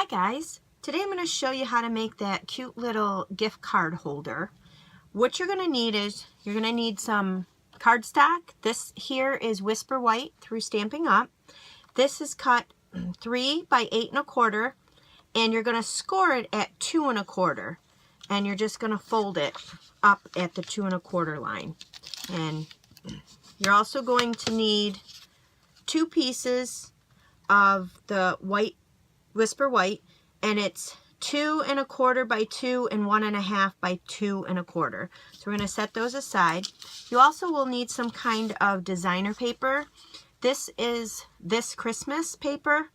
guys, today I'm going to show you how to make that cute little gift card holder. What you're going to need is you're going to need some cardstock. This here is Whisper White through Stampin' Up. This is cut 3 by 8 1/4, and you're going to score it at 2 1/4, and you're just going to fold it up at the 2 1/4 line. And you're also going to need 2 pieces of the white Whisper White, and it's 2 1/4 by 2 and 1 1/2 by 2 1/4. So we're going to set those aside. You also will need some kind of designer paper. This is This Christmas paper.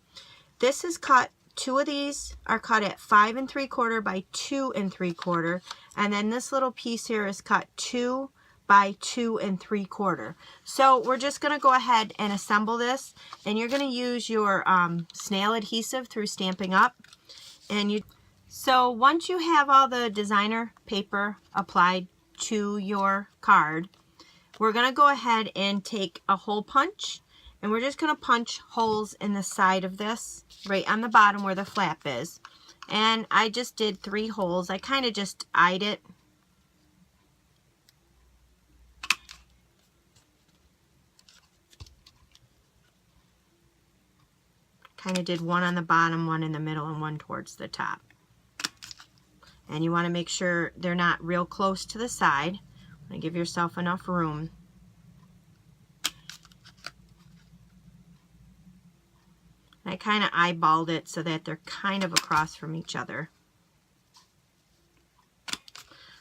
This is cut, 2 of these are cut at 5 3/4 by 2 3/4, and then this little piece here is cut 2 by 2 3/4. So we're just going to go ahead and assemble this, and you're going to use your snail adhesive through Stampin' Up. So once you have all the designer paper applied to your card, we're going to go ahead and take a hole punch, and we're just going to punch holes in the side of this, right on the bottom where the flap is. And I just did 3 holes. I kind of just eyed it. Kind of did 1 on the bottom, 1 in the middle, and 1 towards the top. And you want to make sure they're not real close to the side. And give yourself enough room. And I kind of eyeballed it so that they're kind of across from each other.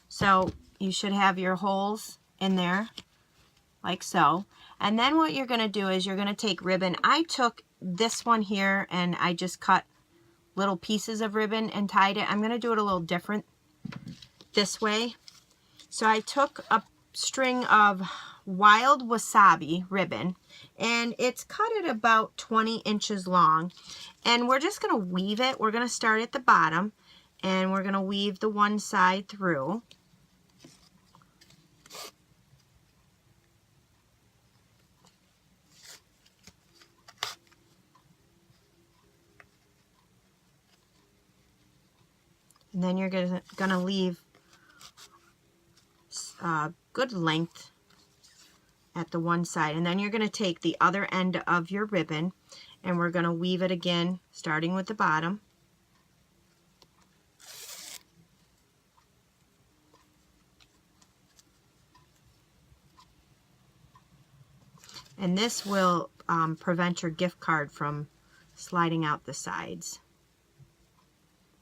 So you should have your holes in there, like so. And then what you're going to do is you're going to take ribbon. I took this one here and I just cut little pieces of ribbon and tied it. I'm going to do it a little different this way. So I took a string of Wild Wasabi ribbon, and it's cut at about 20 inches long, and we're just going to weave it. We're going to start at the bottom, and we're going to weave the one side through. And then you're going to leave good length at the one side. And then you're going to take the other end of your ribbon, and we're going to weave it again, starting with the bottom. And this will prevent your gift card from sliding out the sides.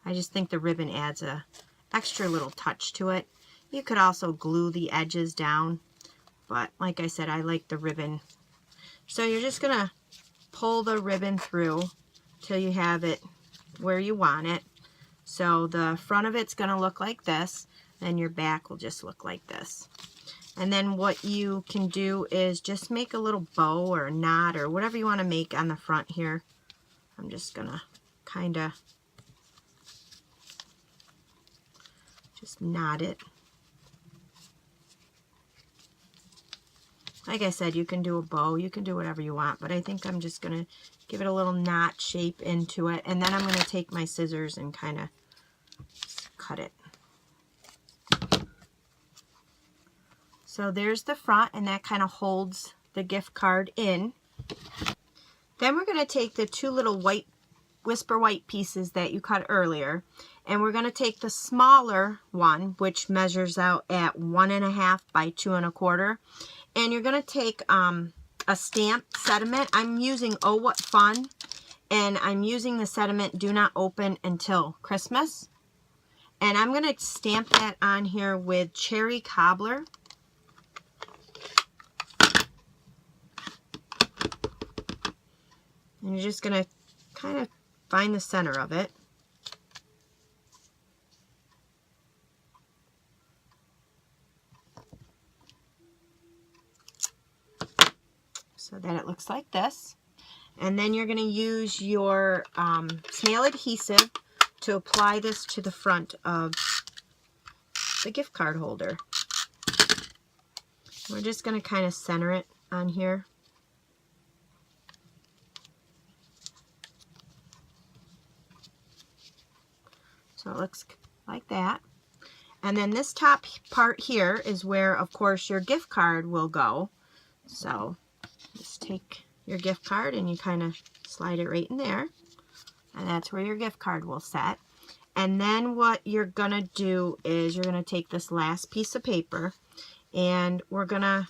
I just think the ribbon adds a extra little touch to it. You could also glue the edges down, but like I said, I like the ribbon. So you're just going to pull the ribbon through till you have it where you want it. So the front of it's going to look like this, and your back will just look like this. And then what you can do is just make a little bow or a knot or whatever you want to make on the front here. I'm just going to kind of just knot it. Like I said, you can do a bow, you can do whatever you want, but I think I'm just going to give it a little knot shape into it, and then I'm going to take my scissors and kind of cut it. So there's the front, and that kind of holds the gift card in. Then we're going to take the 2 little white Whisper White pieces that you cut earlier, and we're going to take the smaller one, which measures out at 1 1/2 by 2 1/4, and you're going to take a stamp sediment. I'm using Oh What Fun, and I'm using the sediment Do Not Open Until Christmas, and I'm going to stamp that on here with Cherry Cobbler. And you're just going to kind of find the center of it. So that it looks like this. And then you're going to use your snail adhesive to apply this to the front of the gift card holder. We're just going to kind of center it on here. So it looks like that. And then this top part here is where, of course, your gift card will go. So just take your gift card and you kind of slide it right in there. And that's where your gift card will set. And then what you're going to do is you're going to take this last piece of paper and we're going to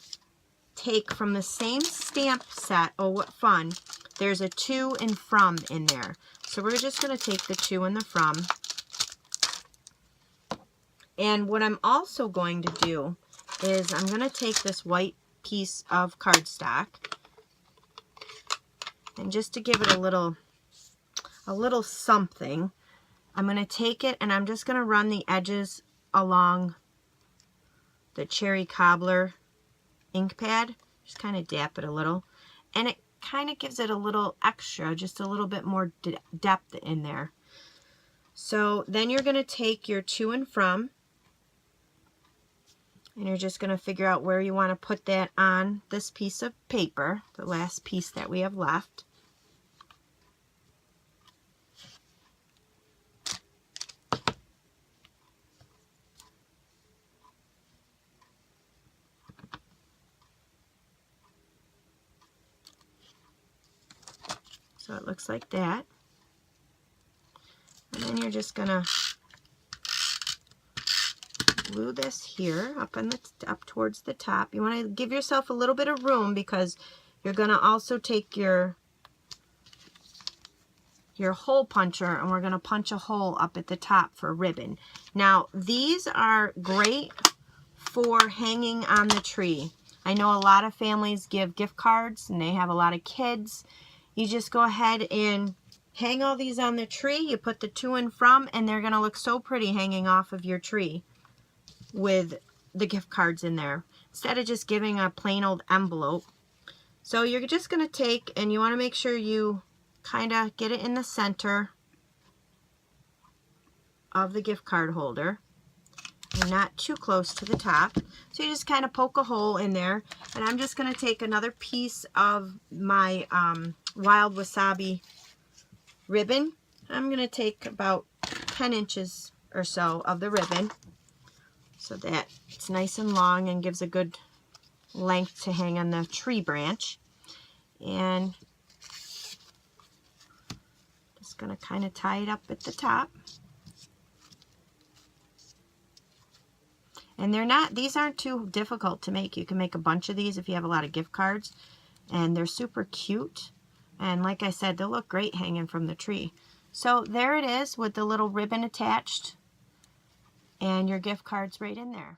take from the same stamp set. Oh, what fun. There's a to and from in there. So we're just going to take the to and the from. And what I'm also going to do is I'm going to take this white piece of cardstock and just to give it a little something, I'm going to take it and I'm just going to run the edges along the cherry cobbler ink pad. Just kind of dap it a little. And it kind of gives it a little extra, just a little bit more depth in there. So then you're going to take your to and from. And you're just going to figure out where you want to put that on this piece of paper, the last piece that we have left. So it looks like that. And then you're just going to glue this here up towards the top. You want to give yourself a little bit of room because you're going to also take your hole puncher and we're going to punch a hole up at the top for ribbon. Now these are great for hanging on the tree. I know a lot of families give gift cards and they have a lot of kids. You just go ahead and hang all these on the tree. You put the to and from and they're going to look so pretty hanging off of your tree with the gift cards in there instead of just giving a plain old envelope. So you're just going to take and you want to make sure you kind of get it in the center of the gift card holder and not too close to the top. So you just kind of poke a hole in there, and I'm just going to take another piece of my Wild Wasabi ribbon. I'm going to take about 10 inches or so of the ribbon so that it's nice and long and gives a good length to hang on the tree branch. And just going to kind of tie it up at the top. And these aren't too difficult to make. You can make a bunch of these if you have a lot of gift cards. And they're super cute. And like I said, they'll look great hanging from the tree. So there it is with the little ribbon attached. And your gift card's right in there.